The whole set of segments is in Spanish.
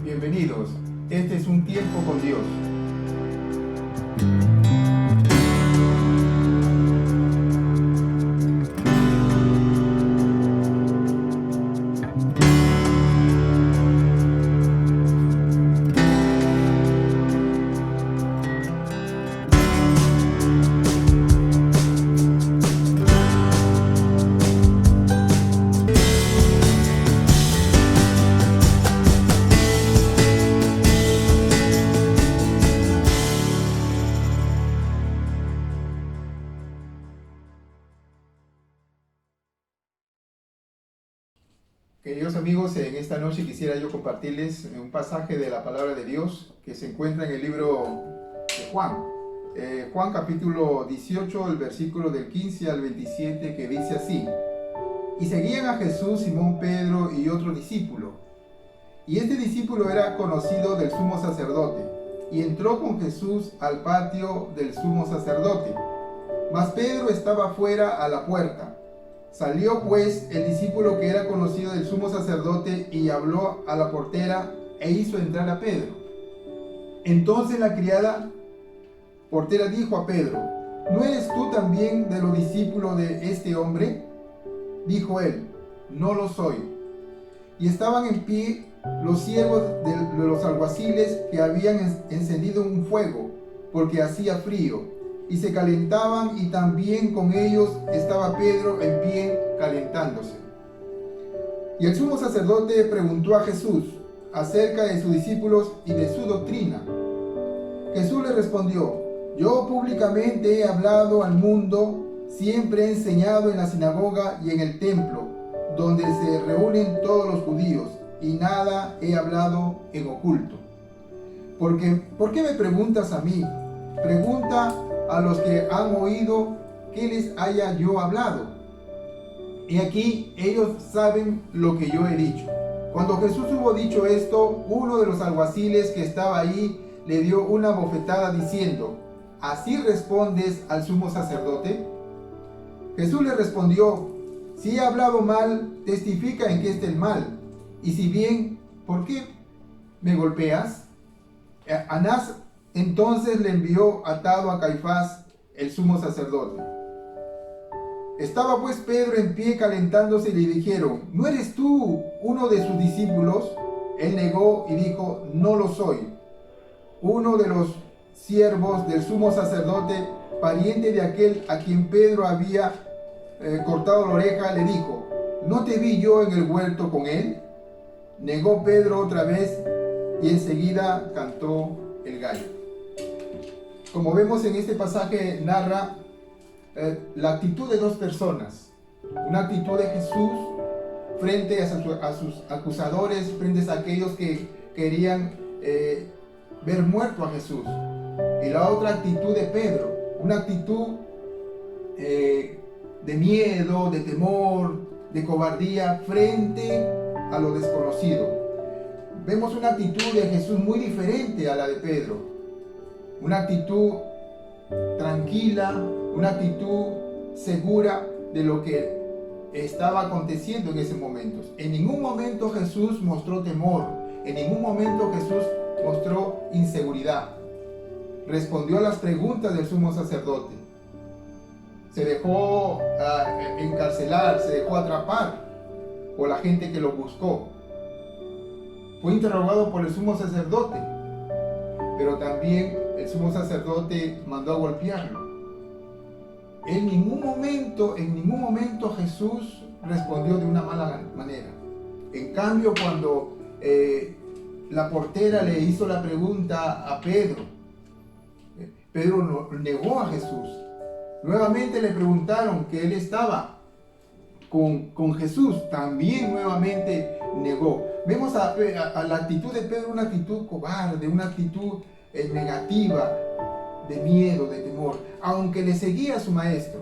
Bienvenidos, este es un tiempo con Dios. Queridos amigos, en esta noche quisiera yo compartirles un pasaje de la palabra de Dios que se encuentra en el libro de Juan. Juan capítulo 18, el versículo del 15 al 27, que dice así: Y seguían a Jesús Simón Pedro y otro discípulo. Y este discípulo era conocido del sumo sacerdote, y entró con Jesús al patio del sumo sacerdote. Mas Pedro estaba fuera a la puerta. Salió pues el discípulo que era conocido del sumo sacerdote y habló a la portera e hizo entrar a Pedro. Entonces la criada portera dijo a Pedro: ¿No eres tú también de los discípulos de este hombre? Dijo él: No lo soy. Y estaban en pie los siervos de los alguaciles que habían encendido un fuego, porque hacía frío, y se calentaban, y también con ellos estaba Pedro en pie calentándose. Y el sumo sacerdote preguntó a Jesús acerca de sus discípulos y de su doctrina. Jesús le respondió: Yo públicamente he hablado al mundo, siempre he enseñado en la sinagoga y en el templo, donde se reúnen todos los judíos, y nada he hablado en oculto. ¿Por qué me preguntas a mí? Pregunta a los que han oído que les haya yo hablado. Y aquí ellos saben lo que yo he dicho. Cuando Jesús hubo dicho esto, uno de los alguaciles que estaba ahí le dio una bofetada diciendo: ¿Así respondes al sumo sacerdote? Jesús le respondió: Si he hablado mal, testifica en qué está el mal. Y si bien, ¿por qué me golpeas? Anás entonces le envió atado a Caifás, el sumo sacerdote. Estaba pues Pedro en pie calentándose y le dijeron: ¿No eres tú uno de sus discípulos? Él negó y dijo: No lo soy. Uno de los siervos del sumo sacerdote, pariente de aquel a quien Pedro había cortado la oreja, le dijo: ¿No te vi yo en el huerto con él? Negó Pedro otra vez, y enseguida cantó el gallo. Como vemos en este pasaje, narra la actitud de dos personas. Una actitud de Jesús frente a sus acusadores, frente a aquellos que querían ver muerto a Jesús. Y la otra actitud de Pedro, una actitud de miedo, de temor, de cobardía frente a lo desconocido. Vemos una actitud de Jesús muy diferente a la de Pedro. Una actitud tranquila, una actitud segura de lo que estaba aconteciendo en ese momento. En ningún momento Jesús mostró temor, en ningún momento Jesús mostró inseguridad. Respondió a las preguntas del sumo sacerdote. Se dejó encarcelar, se dejó atrapar por la gente que lo buscó. Fue interrogado por el sumo sacerdote, pero también el sumo sacerdote mandó a golpearlo. En ningún momento Jesús respondió de una mala manera. En cambio, cuando la portera le hizo la pregunta a Pedro, Pedro negó a Jesús. Nuevamente le preguntaron que él estaba con Jesús, también nuevamente negó. Vemos a la actitud de Pedro, una actitud cobarde, una actitud negativa, de miedo, de temor, aunque le seguía a su maestro.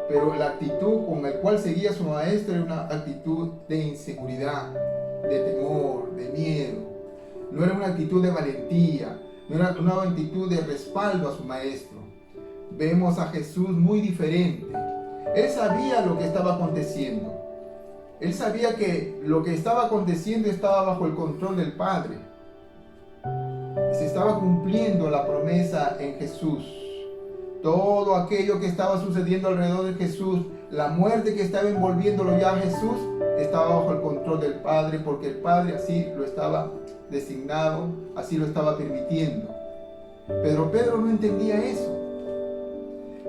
Pero la actitud con la cual seguía a su maestro era una actitud de inseguridad, de temor, de miedo. No era una actitud de valentía, no era una actitud de respaldo a su maestro. Vemos a Jesús muy diferente. Él sabía lo que estaba aconteciendo. Él sabía que lo que estaba aconteciendo estaba bajo el control del Padre. Se estaba cumpliendo la promesa en Jesús. Todo aquello que estaba sucediendo alrededor de Jesús, la muerte que estaba envolviéndolo ya a Jesús, estaba bajo el control del Padre, porque el Padre así lo estaba designado, así lo estaba permitiendo. Pero Pedro no entendía eso.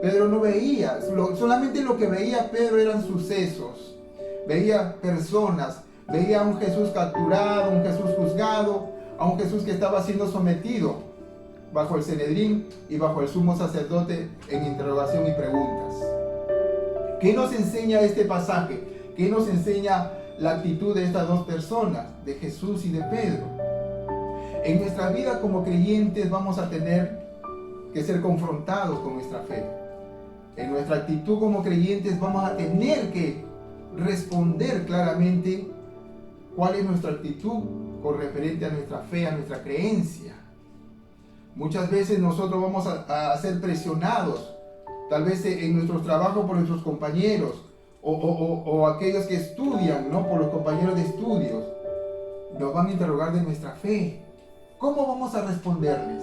Pedro no veía, solamente lo que veía Pedro eran sucesos. Veía personas, veía a un Jesús capturado, a un Jesús juzgado, a un Jesús que estaba siendo sometido bajo el Sanedrín y bajo el sumo sacerdote en interrogación y preguntas. ¿Qué nos enseña este pasaje? ¿Qué nos enseña la actitud de estas dos personas, de Jesús y de Pedro? En nuestra vida como creyentes vamos a tener que ser confrontados con nuestra fe. En nuestra actitud como creyentes vamos a tener que responder claramente cuál es nuestra actitud con referente a nuestra fe, a nuestra creencia. Muchas veces nosotros vamos a ser presionados, tal vez en nuestros trabajos por nuestros compañeros o aquellos que estudian, ¿no? Por los compañeros de estudios. Nos van a interrogar de nuestra fe. ¿Cómo vamos a responderles?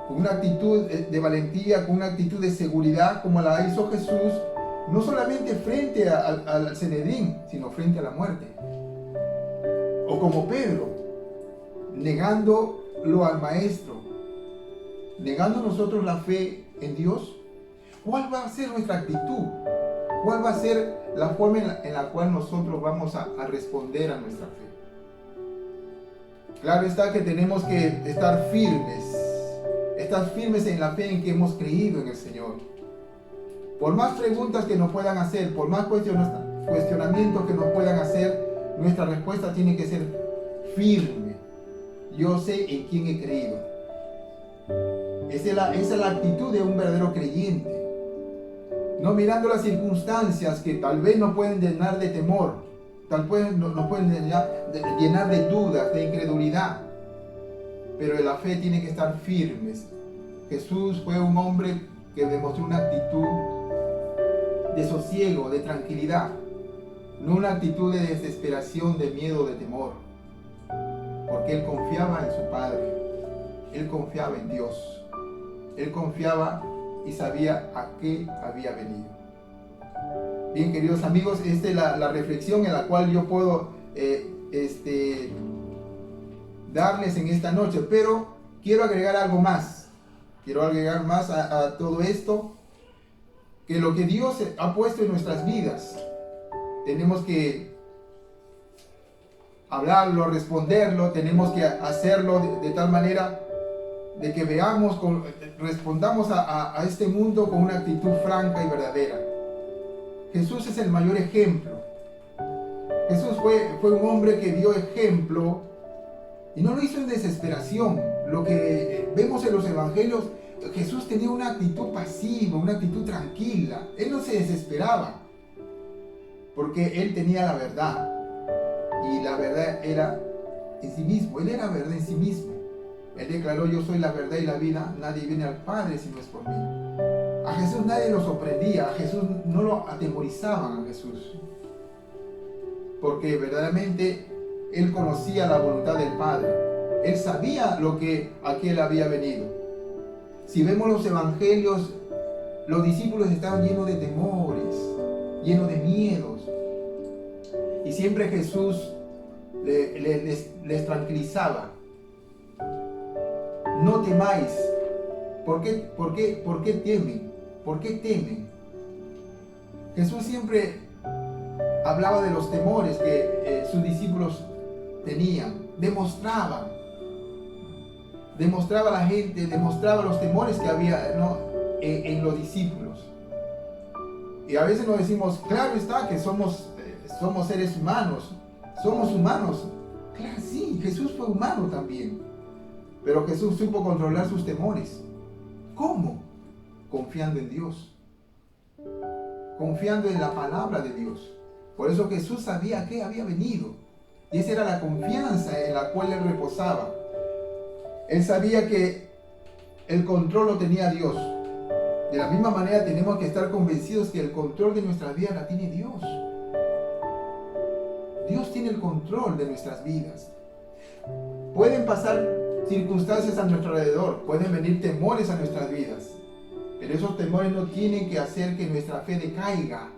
Con una actitud de valentía, con una actitud de seguridad como la hizo Jesús, no solamente frente al Sanedrín, sino frente a la muerte. O como Pedro, negándolo al Maestro, negando nosotros la fe en Dios. ¿Cuál va a ser nuestra actitud? ¿Cuál va a ser la forma en la cual nosotros vamos a responder a nuestra fe? Claro está que tenemos que estar firmes en la fe en que hemos creído en el Señor. Por más preguntas que nos puedan hacer, por más cuestionamientos que nos puedan hacer, nuestra respuesta tiene que ser firme. Yo sé en quién he creído. Esa es la actitud de un verdadero creyente. No mirando las circunstancias que tal vez nos pueden llenar de temor, tal vez nos pueden llenar de dudas, de incredulidad. Pero la fe tiene que estar firmes. Jesús fue un hombre que demostró una actitud de sosiego, de tranquilidad, no una actitud de desesperación, de miedo, de temor, porque él confiaba en su Padre, él confiaba en Dios, él confiaba y sabía a qué había venido. Bien, queridos amigos, esta es la reflexión en la cual yo puedo darles en esta noche, pero quiero agregar algo más. Quiero agregar más a todo esto, que lo que Dios ha puesto en nuestras vidas, tenemos que hablarlo, responderlo, tenemos que hacerlo de tal manera de que respondamos a este mundo con una actitud franca y verdadera. Jesús es el mayor ejemplo. Jesús fue un hombre que dio ejemplo y no lo hizo en desesperación. Lo que vemos en los evangelios, Jesús tenía una actitud pasiva, una actitud tranquila. Él no se desesperaba, porque él tenía la verdad. Y la verdad era en sí mismo. Él era verdad en sí mismo. Él declaró: yo soy la verdad y la vida. Nadie viene al Padre si no es por mí. A Jesús nadie lo sorprendía. A Jesús no lo atemorizaban a Jesús. Porque verdaderamente él conocía la voluntad del Padre. Él sabía a qué él había venido. Si vemos los evangelios, los discípulos estaban llenos de temores, llenos de miedos. Y siempre Jesús les tranquilizaba. No temáis. ¿Por qué temen? ¿Por qué temen? Jesús siempre hablaba de los temores que sus discípulos tenían. Demostraba a la gente, demostraba los temores que había, ¿no?, en los discípulos. Y a veces nos decimos: claro está que somos seres humanos, somos humanos. Claro, sí, Jesús fue humano también. Pero Jesús supo controlar sus temores. ¿Cómo? Confiando en Dios. Confiando en la palabra de Dios. Por eso Jesús sabía a qué había venido. Y esa era la confianza en la cual él reposaba. Él sabía que el control lo tenía Dios. De la misma manera tenemos que estar convencidos que el control de nuestras vidas la tiene Dios. Dios tiene el control de nuestras vidas. Pueden pasar circunstancias a nuestro alrededor, pueden venir temores a nuestras vidas, pero esos temores no tienen que hacer que nuestra fe decaiga,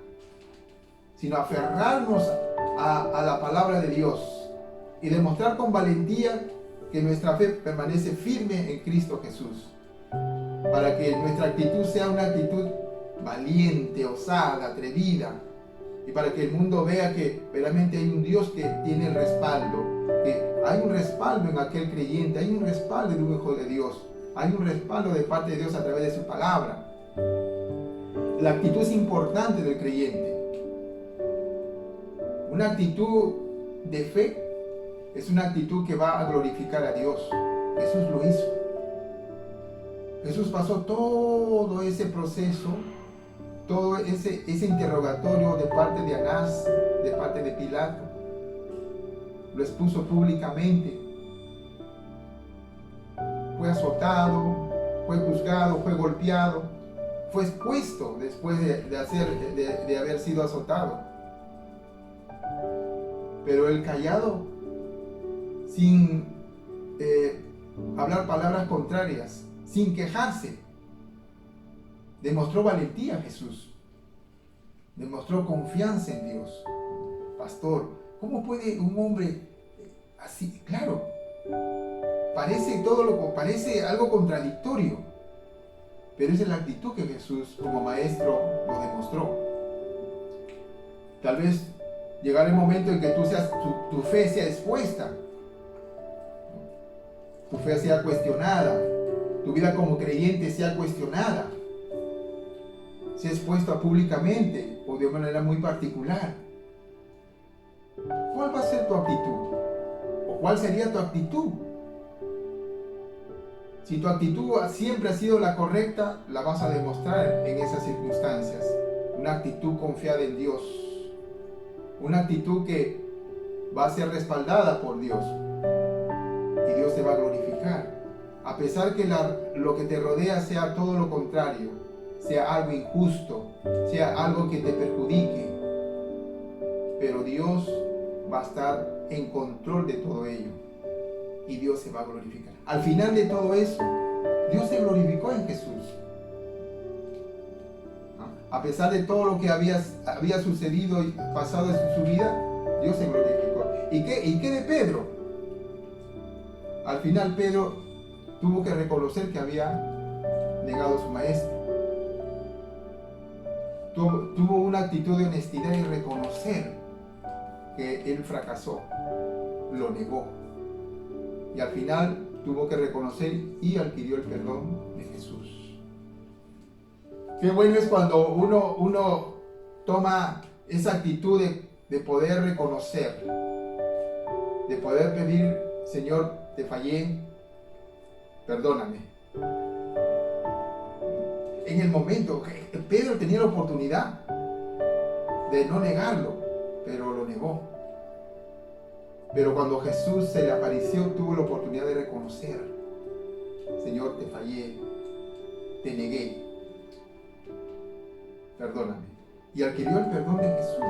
sino aferrarnos a la palabra de Dios y demostrar con valentía que nuestra fe permanece firme en Cristo Jesús, para que nuestra actitud sea una actitud valiente, osada, atrevida, y para que el mundo vea que realmente hay un Dios que tiene el respaldo, que hay un respaldo en aquel creyente, hay un respaldo de un hijo de Dios, hay un respaldo de parte de Dios a través de su palabra. La actitud es importante del creyente. Una actitud de fe es una actitud que va a glorificar a Dios. Jesús lo hizo. Jesús pasó todo ese proceso, todo ese interrogatorio de parte de Anás, de parte de Pilato. Lo expuso públicamente. Fue azotado, fue juzgado, fue golpeado, fue expuesto después de haber sido azotado. Pero él callado, sin hablar palabras contrarias, sin quejarse, demostró valentía a Jesús, demostró confianza en Dios. Pastor, ¿cómo puede un hombre así? Claro, parece algo contradictorio, pero esa es la actitud que Jesús como maestro lo demostró. Tal vez llegará el momento en que tu fe sea expuesta, tu fe sea cuestionada, tu vida como creyente sea cuestionada, sea expuesta públicamente o de una manera muy particular. ¿Cuál va a ser tu actitud? ¿O cuál sería tu actitud? Si tu actitud siempre ha sido la correcta, la vas a demostrar en esas circunstancias. Una actitud confiada en Dios. Una actitud que va a ser respaldada por Dios. Y Dios te va a glorificar. A pesar que lo que te rodea sea todo lo contrario, sea algo injusto, sea algo que te perjudique, pero Dios va a estar en control de todo ello y Dios se va a glorificar. Al final de todo eso, Dios se glorificó en Jesús. A pesar de todo lo que había sucedido y pasado en su vida, Dios se glorificó. ¿Y qué de Pedro? Al final Pedro tuvo que reconocer que había negado a su maestro. Tuvo una actitud de honestidad y reconocer que él fracasó, lo negó. Y al final tuvo que reconocer y adquirió el perdón de Jesús. Qué bueno es cuando uno toma esa actitud de poder reconocer, de poder pedir, Señor, te fallé, perdóname. En el momento, Pedro tenía la oportunidad de no negarlo, pero lo negó. Pero cuando Jesús se le apareció, tuvo la oportunidad de reconocer: Señor, te fallé, te negué, perdóname. Y adquirió el perdón de Jesús.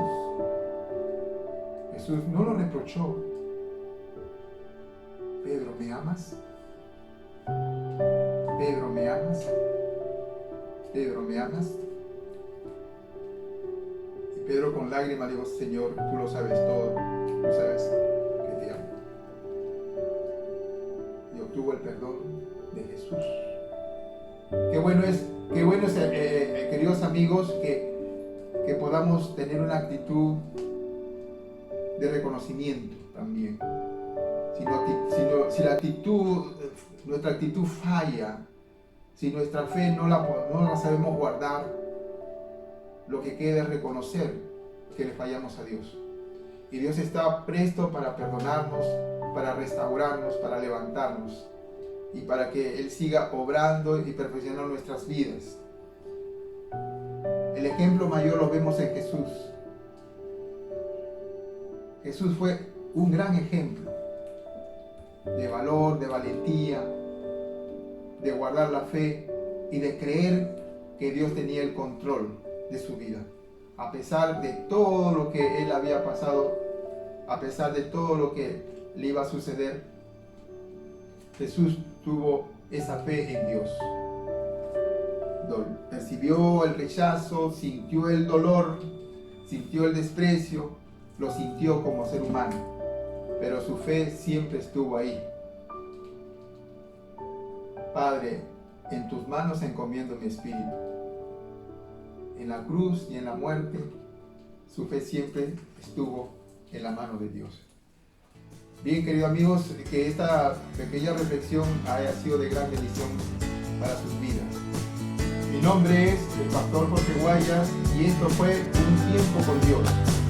Jesús no lo reprochó. Pedro, ¿me amas? Pedro, ¿me amas? Pedro, ¿me amas? Y Pedro con lágrimas dijo: Señor, tú lo sabes todo, tú sabes que te amo. Y obtuvo el perdón de Jesús. Qué bueno es queridos amigos, que podamos tener una actitud de reconocimiento también. Si nuestra actitud falla, si nuestra fe no la sabemos guardar, lo que queda es reconocer que le fallamos a Dios. Y Dios está presto para perdonarnos, para restaurarnos, para levantarnos y para que Él siga obrando y perfeccionando nuestras vidas. El ejemplo mayor lo vemos en Jesús. Jesús fue un gran ejemplo de valor, de valentía, de guardar la fe y de creer que Dios tenía el control de su vida. A pesar de todo lo que él había pasado, a pesar de todo lo que le iba a suceder, Jesús tuvo esa fe en Dios. Percibió el rechazo, sintió el dolor, sintió el desprecio, lo sintió como ser humano, pero su fe siempre estuvo ahí. Padre, en tus manos encomiendo mi espíritu. En la cruz y en la muerte, su fe siempre estuvo en la mano de Dios. Bien, queridos amigos, que esta pequeña reflexión haya sido de gran bendición para sus vidas. Mi nombre es el pastor Jorge Guayas y esto fue Un Tiempo con Dios.